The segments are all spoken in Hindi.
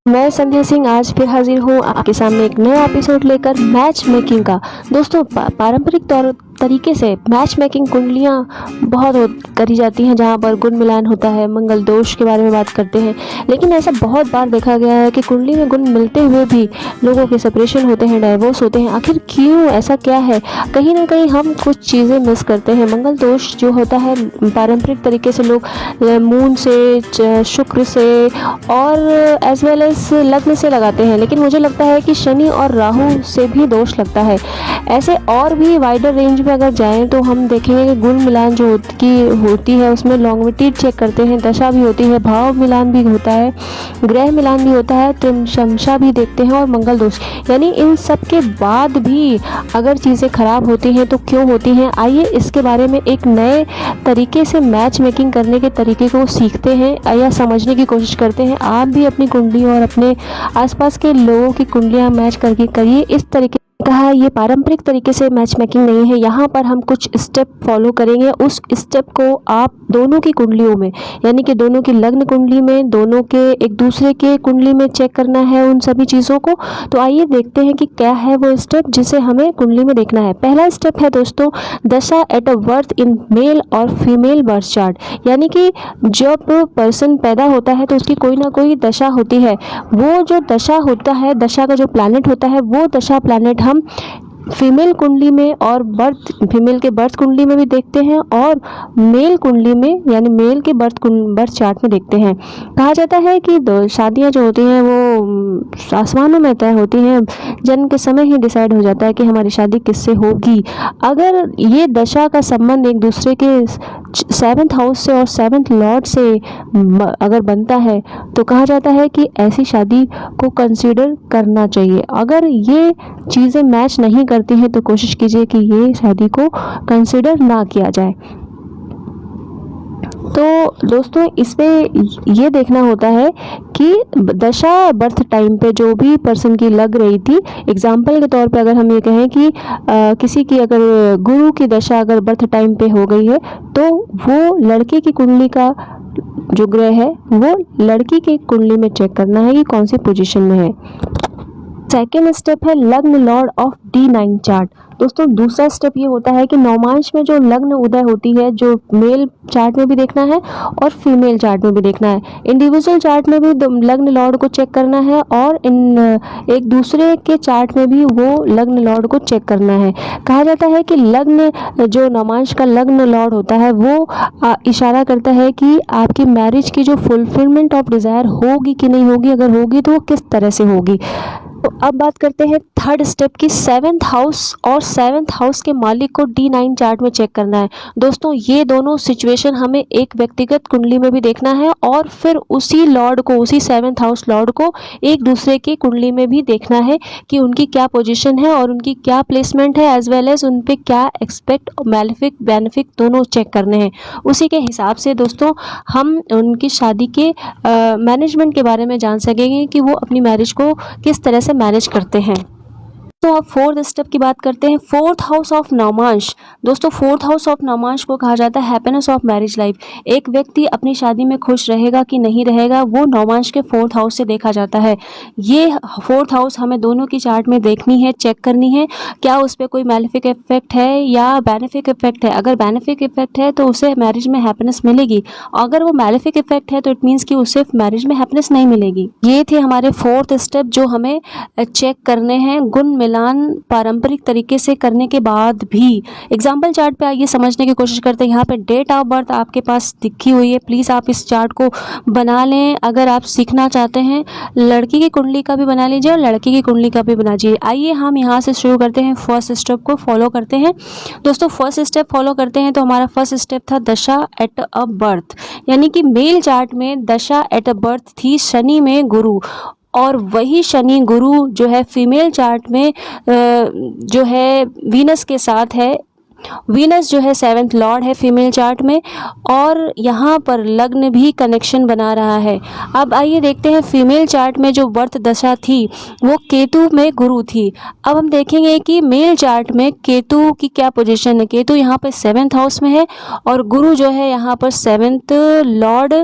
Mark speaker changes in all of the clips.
Speaker 1: मैं संध्या सिंह आज फिर हाजिर हूँ आपके सामने एक नया एपिसोड लेकर मैच मेकिंग का। दोस्तों पारंपरिक तौर तरीके से मैच मेकिंग कुंडलियाँ बहुत करी जाती हैं, जहाँ पर गुण मिलान होता है, मंगल दोष के बारे में बात करते हैं। लेकिन ऐसा बहुत बार देखा गया है कि कुंडली में गुण मिलते हुए भी लोगों के सेपरेशन होते हैं, डाइवोर्स होते हैं। आखिर क्यों, ऐसा क्या है? कहीं ना कहीं हम कुछ चीज़ें मिस करते हैं। मंगल दोष जो होता है पारंपरिक तरीके से लोग मून से, शुक्र से और एज वेल एज लग्न से लगाते हैं, लेकिन मुझे लगता है कि शनि और राहु से भी दोष लगता है। ऐसे और भी वाइडर रेंज में अगर जाएं तो हम देखेंगे कि गुण मिलान जो होती है उसमें लॉन्गिट्यूड चेक करते हैं, दशा भी होती है, भाव मिलान भी होता है, ग्रह मिलान भी होता है, त्रिशंशा भी देखते हैं और मंगल दोष। यानी इन सब के बाद भी अगर चीज़ें खराब होती हैं तो क्यों होती हैं, आइए इसके बारे में एक नए तरीके से मैच मेकिंग करने के तरीके को सीखते हैं या समझने की कोशिश करते हैं। आप भी अपनी कुंडली और अपने आसपास के लोगों की कुंडलियां मैच करके करिए। इस तरीके कहा, ये पारंपरिक तरीके से मैच मेकिंग नहीं है। यहाँ पर हम कुछ स्टेप फॉलो करेंगे। उस स्टेप को आप दोनों की कुंडलियों में, यानी कि दोनों की लग्न कुंडली में, दोनों के एक दूसरे के कुंडली में चेक करना है उन सभी चीज़ों को। तो आइए देखते हैं कि क्या है वो स्टेप जिसे हमें कुंडली में देखना है। पहला स्टेप है दोस्तों, दशा at a birth in male और फीमेल बर्थ चार्ट। यानी कि जब पर्सन पैदा होता है तो उसकी कोई ना कोई दशा होती है। वो जो दशा होता है, दशा का जो प्लैनेट होता है, वो दशा प्लैनेट हम फीमेल कुंडली में और फीमेल के बर्थ कुंडली में भी देखते हैं और मेल कुंडली में, यानी मेल के बर्थ चार्ट में देखते हैं। कहा जाता है कि शादियां जो होती हैं वो आसमानों में तय होती हैं, जन्म के समय ही डिसाइड हो जाता है कि हमारी शादी किससे होगी। अगर ये दशा का संबंध एक दूसरे के 7th हाउस से और 7th लॉर्ड से अगर बनता है तो कहा जाता है कि ऐसी शादी को कंसीडर करना चाहिए। अगर ये चीज़ें मैच नहीं करती हैं तो कोशिश कीजिए कि ये शादी को कंसीडर ना किया जाए। तो दोस्तों इसमें ये देखना होता है कि दशा बर्थ टाइम पे जो भी पर्सन की लग रही थी, एग्जाम्पल के तौर पे अगर हम ये कहें कि किसी की अगर गुरु की दशा अगर बर्थ टाइम पे हो गई है तो वो लड़के की कुंडली का जो ग्रह है वो लड़की की कुंडली में चेक करना है कि कौन सी पोजीशन में है। सेकेंड स्टेप है लग्न लॉर्ड ऑफ D9 चार्ट। दोस्तों दूसरा स्टेप ये होता है कि नवमांश में जो लग्न उदय होती है, जो मेल चार्ट में भी देखना है और फीमेल चार्ट में भी देखना है। इंडिविजुअल चार्ट में भी लग्न लॉर्ड को चेक करना है और एक दूसरे के चार्ट में भी वो लग्न लॉर्ड को चेक करना है। कहा जाता है कि लग्न, जो नवमांश का लग्न लॉर्ड होता है वो इशारा करता है कि आपकी मैरिज की जो फुलफिलमेंट ऑफ डिज़ायर होगी कि नहीं होगी, अगर होगी तो वो किस तरह से होगी। तो अब बात करते हैं थर्ड स्टेप की, 7th हाउस और 7th हाउस के मालिक को D9 चार्ट में चेक करना है। दोस्तों ये दोनों सिचुएशन हमें एक व्यक्तिगत कुंडली में भी देखना है और फिर उसी लॉर्ड को, उसी 7th हाउस लॉर्ड को एक दूसरे की कुंडली में भी देखना है कि उनकी क्या पोजीशन है और उनकी क्या प्लेसमेंट है, एज वेल एज उन पे क्या एक्सपेक्ट, मैलेफिक, बेनिफिक दोनों चेक करने हैं। उसी के हिसाब से दोस्तों हम उनकी शादी के मैनेजमेंट के बारे में जान सकेंगे कि वो अपनी मैरिज को किस तरह से मैनेज करते हैं। तो अब फोर्थ स्टेप की बात करते हैं, 4th हाउस ऑफ नवमांश। दोस्तों 4th हाउस ऑफ नवमांश को कहा जाता है हैप्पीनेस ऑफ मैरिज लाइफ। एक व्यक्ति अपनी शादी में खुश रहेगा कि नहीं रहेगा, वो नवमांश के 4th हाउस से देखा जाता है। ये 4th हाउस हमें दोनों की चार्ट में देखनी है, चेक करनी है, क्या उस पर कोई मैलेफिक इफेक्ट है या बेनिफिक इफेक्ट है। अगर बेनिफिक इफेक्ट है तो उसे मैरिज में हैप्पीनेस मिलेगी, अगर वो मैलेफिक इफेक्ट है तो इट मीन्स कि उसे मैरिज में हैप्पीनेस नहीं मिलेगी। ये थे हमारे 4th स्टेप जो हमें चेक करने हैं गुण मिलान पारंपरिक तरीके से करने के बाद भी। एग्जाम्पल चार्ट पे आइए समझने की कोशिश करते हैं। यहाँ पे डेट ऑफ बर्थ आपके पास दिखी हुई है, प्लीज़ आप इस चार्ट को बना लें। अगर आप सीखना चाहते हैं, लड़की की कुंडली का भी बना लीजिए और लड़की की कुंडली का भी बना लीजिए। आइए हम यहाँ से शुरू करते हैं, फर्स्ट स्टेप को फॉलो करते हैं। दोस्तों फर्स्ट स्टेप फॉलो करते हैं तो हमारा फर्स्ट स्टेप था दशा एट अ बर्थ, यानी कि मेल चार्ट में दशा एट अ बर्थ थी शनि में गुरु, और वही शनि गुरु जो है फीमेल चार्ट में जो है वीनस के साथ है वीनस जो है 7th लॉर्ड है फीमेल चार्ट में, और यहाँ पर लग्न भी कनेक्शन बना रहा है। अब आइए देखते हैं फीमेल चार्ट में जो बर्थ दशा थी वो केतु में गुरु थी। अब हम देखेंगे कि मेल चार्ट में केतु की क्या पोजीशन है। केतु यहाँ पर 7th हाउस में है और गुरु जो है यहाँ पर 7th लॉर्ड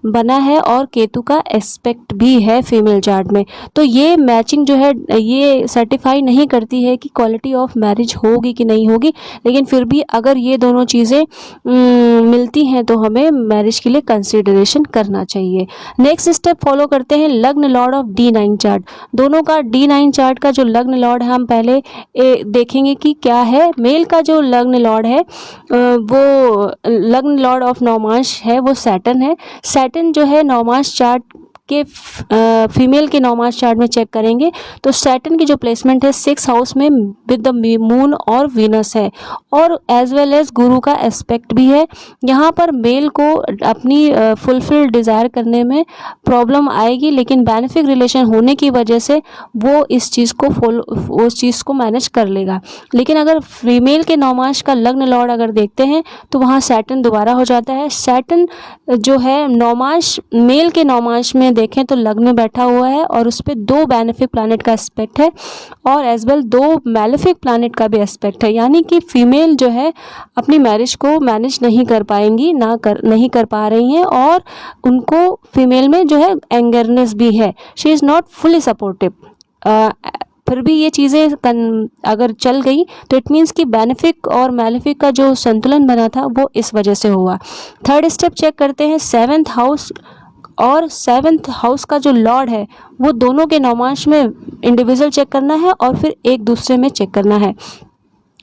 Speaker 1: बना है और केतु का एस्पेक्ट भी है फीमेल चार्ट में। तो ये मैचिंग जो है ये सर्टिफाई नहीं करती है कि क्वालिटी ऑफ मैरिज होगी कि नहीं होगी, लेकिन फिर भी अगर ये दोनों चीज़ें मिलती हैं तो हमें मैरिज के लिए कंसिडरेशन करना चाहिए। नेक्स्ट स्टेप फॉलो करते हैं लग्न लॉर्ड ऑफ D9 चार्ट। दोनों का D9 चार्ट का जो लग्न लॉर्ड है हम पहले देखेंगे कि क्या है। मेल का जो लग्न लॉर्ड है वो लग्न लॉर्ड ऑफ नौमांश है, वो सैटर्न है। सैटर्न जो है नौमांश चार्ट के फीमेल के नौमांश चार्ट में चेक करेंगे तो सैटर्न की जो प्लेसमेंट है 6th हाउस में विद द मून और वीनस है, और एज वेल एज गुरु का एस्पेक्ट भी है। यहाँ पर मेल को अपनी फुलफिल डिज़ायर करने में प्रॉब्लम आएगी, लेकिन बेनिफिक रिलेशन होने की वजह से वो इस चीज़ को उस चीज़ को मैनेज कर लेगा। लेकिन अगर फीमेल के नौमांश का लग्न लॉर्ड अगर देखते हैं तो वहाँ सैटर्न दोबारा हो जाता है। सैटर्न जो है नौमांश मेल के नौमांश में देखें तो लग्न में बैठा हुआ है और उस पर 2 बेनिफिक प्लैनेट का एस्पेक्ट है और एज वेल 2 मैलेफिक प्लैनेट का भी एस्पेक्ट है, यानी कि फीमेल जो है अपनी मैरिज को मैनेज नहीं कर पाएंगी, नहीं कर पा रही हैं, और उनको फीमेल में जो है एंगरनेस भी है। She is not fully supportive. फिर भी ये चीज़ें अगर चल गई तो इट मीन्स कि बेनिफिक और मैलेफिक का जो संतुलन बना था वो इस वजह से हुआ। थर्ड स्टेप चेक करते हैं 7th हाउस, और 7th हाउस का जो लॉर्ड है वो दोनों के नौमांश में इंडिविजुअल चेक करना है और फिर एक दूसरे में चेक करना है।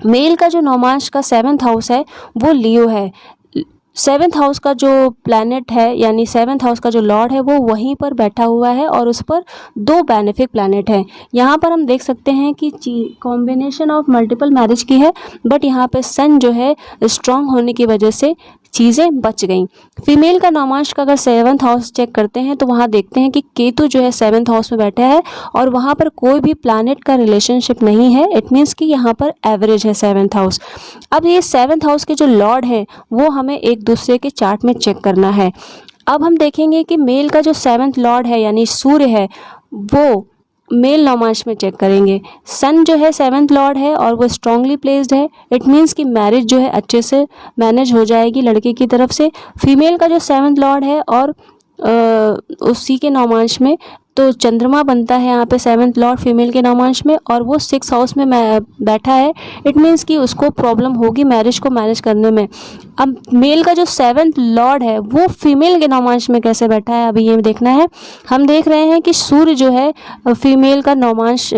Speaker 1: मेल का जो नौमांश का 7th हाउस है वो लियो है। 7th हाउस का जो प्लैनेट है यानी 7th हाउस का जो लॉर्ड है वो वहीं पर बैठा हुआ है और उस पर 2 बेनिफिक प्लैनेट हैं। यहाँ पर हम देख सकते हैं कि कॉम्बिनेशन ऑफ मल्टीपल मैरिज की है, बट यहाँ पे सन जो है स्ट्रांग होने की वजह से चीज़ें बच गई। फीमेल का नौमांश का अगर 7th हाउस चेक करते हैं तो वहाँ देखते हैं कि केतु जो है 7th हाउस में बैठा है और वहाँ पर कोई भी प्लैनेट का रिलेशनशिप नहीं है। इट मीन्स कि यहाँ पर एवरेज है 7th हाउस। अब ये 7th हाउस के जो लॉर्ड हैं वो हमें एक दूसरे के चार्ट में चेक करना है। अब हम देखेंगे कि मेल का जो 7th लॉर्ड है यानी सूर्य है वो मेल नौमांश में चेक करेंगे। सन जो है 7th लॉर्ड है और वो स्ट्रांगली प्लेस्ड है। इट मीन्स कि मैरिज जो है अच्छे से मैनेज हो जाएगी लड़के की तरफ से। फीमेल का जो 7th लॉर्ड है और उसी के नौमांश में तो चंद्रमा बनता है यहाँ पे 7th लॉर्ड फीमेल के नौमांश में और वो 6th हाउस में बैठा है। इट मीन्स कि उसको प्रॉब्लम होगी मैरिज को मैनेज करने में। अब मेल का जो 7th लॉर्ड है वो फीमेल के नौमांश में कैसे बैठा है अभी ये देखना है। हम देख रहे हैं कि सूर्य जो है फीमेल का नौमांश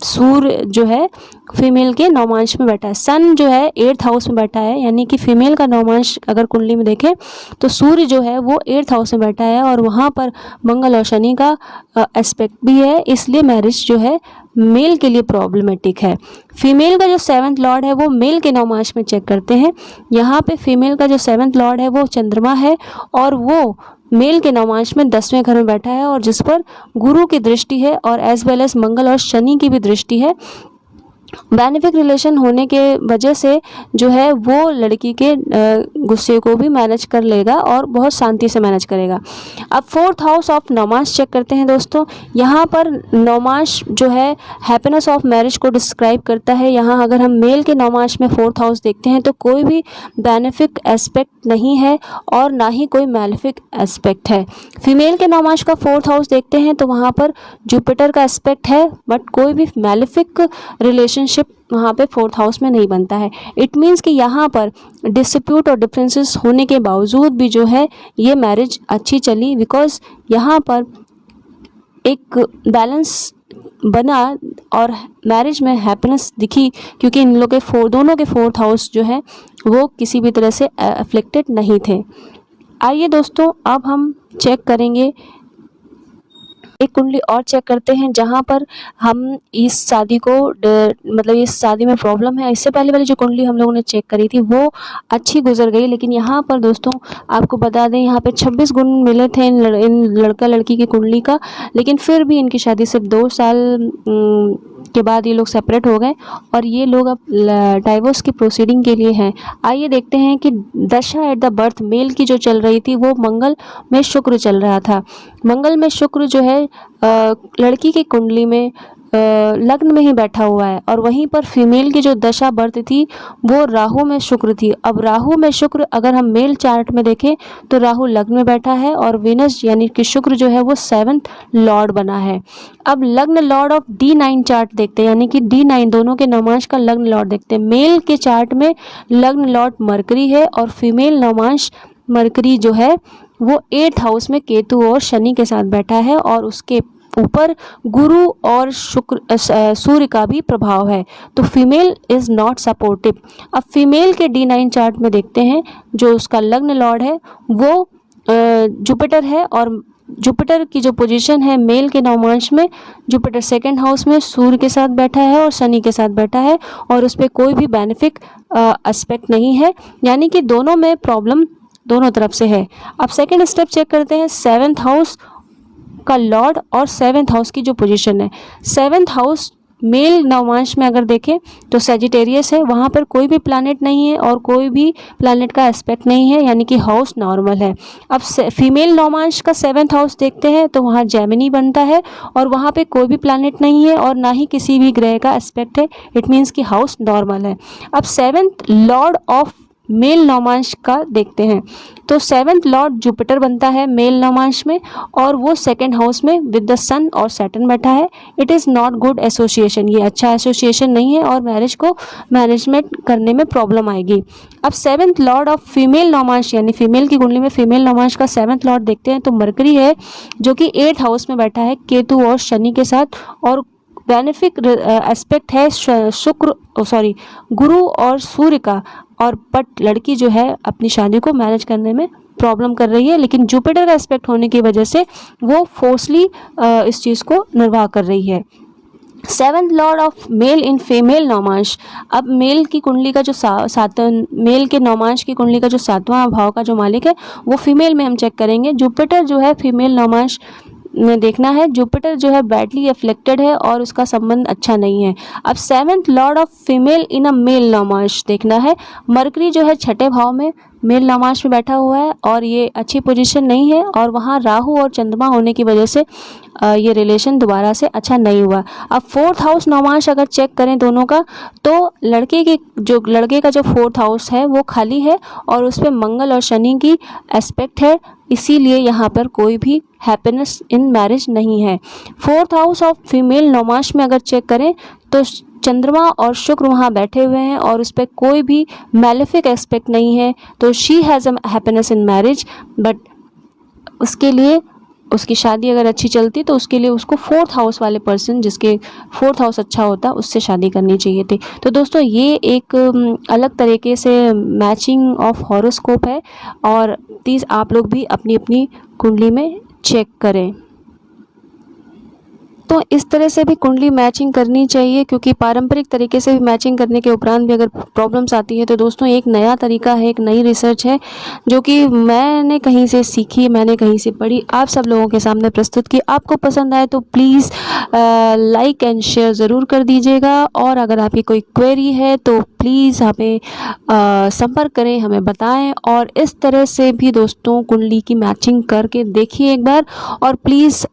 Speaker 1: सूर्य जो है फीमेल के नौमांश में बैठा है। सन जो है 8th हाउस में बैठा है, यानी कि फीमेल का नौमांश अगर कुंडली में देखें तो सूर्य जो है वो 8th हाउस में बैठा है और वहाँ पर मंगल और शनि का एस्पेक्ट भी है, इसलिए मैरिज जो है मेल के लिए प्रॉब्लमेटिक है। फीमेल का जो 7th लॉर्ड है वो मेल के नौमांश में चेक करते हैं। यहाँ पे फीमेल का जो 7th लॉर्ड है वो चंद्रमा है और वो मेल के नौमांश में 10वें घर में बैठा है और जिस पर गुरु की दृष्टि है और एज वेल एज मंगल और शनि की भी दृष्टि है। बेनिफिक रिलेशन होने के वजह से जो है वो लड़की के गुस्से को भी मैनेज कर लेगा और बहुत शांति से मैनेज करेगा। अब 4th हाउस ऑफ नौमांश चेक करते हैं दोस्तों। यहाँ पर नौमांश जो है हैप्पीनेस ऑफ मैरिज को डिस्क्राइब करता है। यहाँ अगर हम मेल के नौमांश में 4th हाउस देखते हैं तो कोई भी बेनिफिक एस्पेक्ट नहीं है और ना ही कोई मैलेफिक एस्पेक्ट है। फीमेल के नौमांश का 4th हाउस देखते हैं तो वहाँ पर जुपिटर का एस्पेक्ट है बट कोई भी मैलेफिक रिलेशनशिप वहाँ पे 4th हाउस में नहीं बनता है। इट मीन्स कि यहाँ पर डिस्प्यूट और डिफरेंसेस होने के बावजूद भी जो है ये मैरिज अच्छी चली, बिकॉज यहाँ पर एक बैलेंस बना और मैरिज में हैप्पीनेस दिखी क्योंकि इन लोग के दोनों के 4th हाउस जो है वो किसी भी तरह से अफेक्टेड नहीं थे। आइए दोस्तों अब हम चेक करेंगे एक कुंडली और चेक करते हैं जहां पर हम इस शादी को मतलब इस शादी में प्रॉब्लम है। इससे पहले वाली जो कुंडली हम लोगों ने चेक करी थी वो अच्छी गुजर गई, लेकिन यहाँ पर दोस्तों आपको बता दें यहाँ पे 26 गुण मिले थे इन लड़का लड़की की कुंडली का, लेकिन फिर भी इनकी शादी सिर्फ 2 साल के बाद ये लोग सेपरेट हो गए और ये लोग अब डाइवोर्स की प्रोसीडिंग के लिए हैं। आइए देखते हैं कि दशा एट द बर्थ मेल की जो चल रही थी वो मंगल में शुक्र चल रहा था। मंगल में शुक्र जो है लड़की की कुंडली में लग्न में ही बैठा हुआ है और वहीं पर फीमेल की जो दशा बर्थ थी वो राहु में शुक्र थी। अब राहु में शुक्र अगर हम मेल चार्ट में देखें तो राहु लग्न में बैठा है और वीनस यानी कि शुक्र जो है वो 7th लॉर्ड बना है। अब लग्न लॉर्ड ऑफ D9 चार्ट देखते हैं, यानी कि D9 दोनों के नवमांश का लग्न लॉर्ड देखते हैं। मेल के चार्ट में लग्न लॉर्ड मरकरी है और फीमेल नवमांश मरकरी जो है वो 8th हाउस में केतु और शनि के साथ बैठा है और उसके ऊपर गुरु और शुक्र सूर्य का भी प्रभाव है। तो फीमेल इज़ नॉट सपोर्टिव। अब फीमेल के D9 चार्ट में देखते हैं जो उसका लग्न लॉर्ड है वो जुपिटर है और जुपिटर की जो पोजीशन है मेल के नवमांश में, जुपिटर 2nd हाउस में सूर्य के साथ बैठा है और शनि के साथ बैठा है और उस पर कोई भी बेनिफिक एस्पेक्ट नहीं है, यानी कि दोनों में प्रॉब्लम दोनों तरफ से है। अब सेकंड स्टेप चेक करते हैं 7th हाउस का लॉर्ड और 7th हाउस की जो पोजीशन है। 7th हाउस मेल नवमांश में अगर देखें तो सेजिटेरियस है, वहाँ पर कोई भी प्लैनेट नहीं है और कोई भी प्लैनेट का एस्पेक्ट नहीं है, यानी कि हाउस नॉर्मल है। अब फीमेल नवमांश का 7th हाउस देखते हैं तो वहाँ जेमिनी बनता है और वहाँ पे कोई भी प्लैनेट नहीं है और ना ही किसी भी ग्रह का एस्पेक्ट है, इट मीन्स कि हाउस नॉर्मल है। अब 7th लॉर्ड ऑफ मेल नवमांश का देखते हैं तो 7th लॉर्ड जुपिटर बनता है मेल नवमांश में और वो 2nd हाउस में विद द सन और सैटर्न बैठा है। It is not good association, ये अच्छा एसोसिएशन नहीं है और मैरिज को मैनेजमेंट करने में प्रॉब्लम आएगी। अब 7th लॉर्ड ऑफ फीमेल नवमांश यानी फीमेल की कुंडली में फीमेल नवमांश का 7th लॉर्ड देखते हैं तो मरकरी है जो कि 8th हाउस में बैठा है केतु और शनि के साथ और बेनिफिक एस्पेक्ट है गुरु और सूर्य का, और बट लड़की जो है अपनी शादी को मैनेज करने में प्रॉब्लम कर रही है, लेकिन जुपिटर का एस्पेक्ट होने की वजह से वो फोर्सली इस चीज़ को निर्वाह कर रही है। 7th lord of male in female navamsa, अब मेल की कुंडली का जो मेल के नवमांश की कुंडली का जो 7वां भाव का जो मालिक है वो फीमेल में हम चेक करेंगे। जुपिटर जो है फीमेल नवमांश में देखना है, जुपिटर जो है बैडली अफ्लेक्टेड है और उसका संबंध अच्छा नहीं है। अब 7th lord of female in a male navamsa देखना है, मरकरी जो है 6ठे भाव में मेल नवमांश में बैठा हुआ है और ये अच्छी पोजीशन नहीं है और वहाँ राहु और चंद्रमा होने की वजह से ये रिलेशन दोबारा से अच्छा नहीं हुआ। अब 4th हाउस नवमांश अगर चेक करें दोनों का तो लड़के का जो 4th हाउस है वो खाली है और उस पर मंगल और शनि की एस्पेक्ट है, इसीलिए यहाँ पर कोई भी हैप्पीनेस इन मैरिज नहीं है। 4th हाउस ऑफ फीमेल नवमांश में अगर चेक करें तो चंद्रमा और शुक्र वहाँ बैठे हुए हैं और उस पर कोई भी मैलेफिक एस्पेक्ट नहीं है, तो she has a happiness in marriage, but उसके लिए उसकी शादी अगर अच्छी चलती तो उसके लिए उसको 4th हाउस वाले पर्सन जिसके 4th हाउस अच्छा होता उससे शादी करनी चाहिए थी। तो दोस्तों ये एक अलग तरीके से मैचिंग ऑफ हॉरोस्कोप है और प्लीज़ आप लोग भी अपनी अपनी कुंडली में चेक करें। तो इस तरह से भी कुंडली मैचिंग करनी चाहिए, क्योंकि पारंपरिक तरीके से भी मैचिंग करने के उपरांत भी अगर प्रॉब्लम्स आती है तो दोस्तों एक नया तरीका है, एक नई रिसर्च है जो कि मैंने कहीं से सीखी, मैंने कहीं से पढ़ी, आप सब लोगों के सामने प्रस्तुत की। आपको पसंद आए तो प्लीज़ लाइक एंड शेयर ज़रूर कर दीजिएगा और अगर आपकी कोई क्वेरी है तो प्लीज़ हमें संपर्क करें, हमें बताएं और इस तरह से भी दोस्तों कुंडली की मैचिंग करके देखिए एक बार और प्लीज़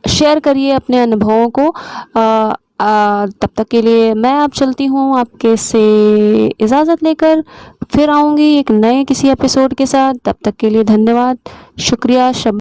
Speaker 1: शेयर करिए अपने अनुभवों को। तब तक के लिए मैं अब चलती हूँ, आपके से इजाज़त लेकर फिर आऊँगी एक नए किसी एपिसोड के साथ। तब तक के लिए धन्यवाद, शुक्रिया।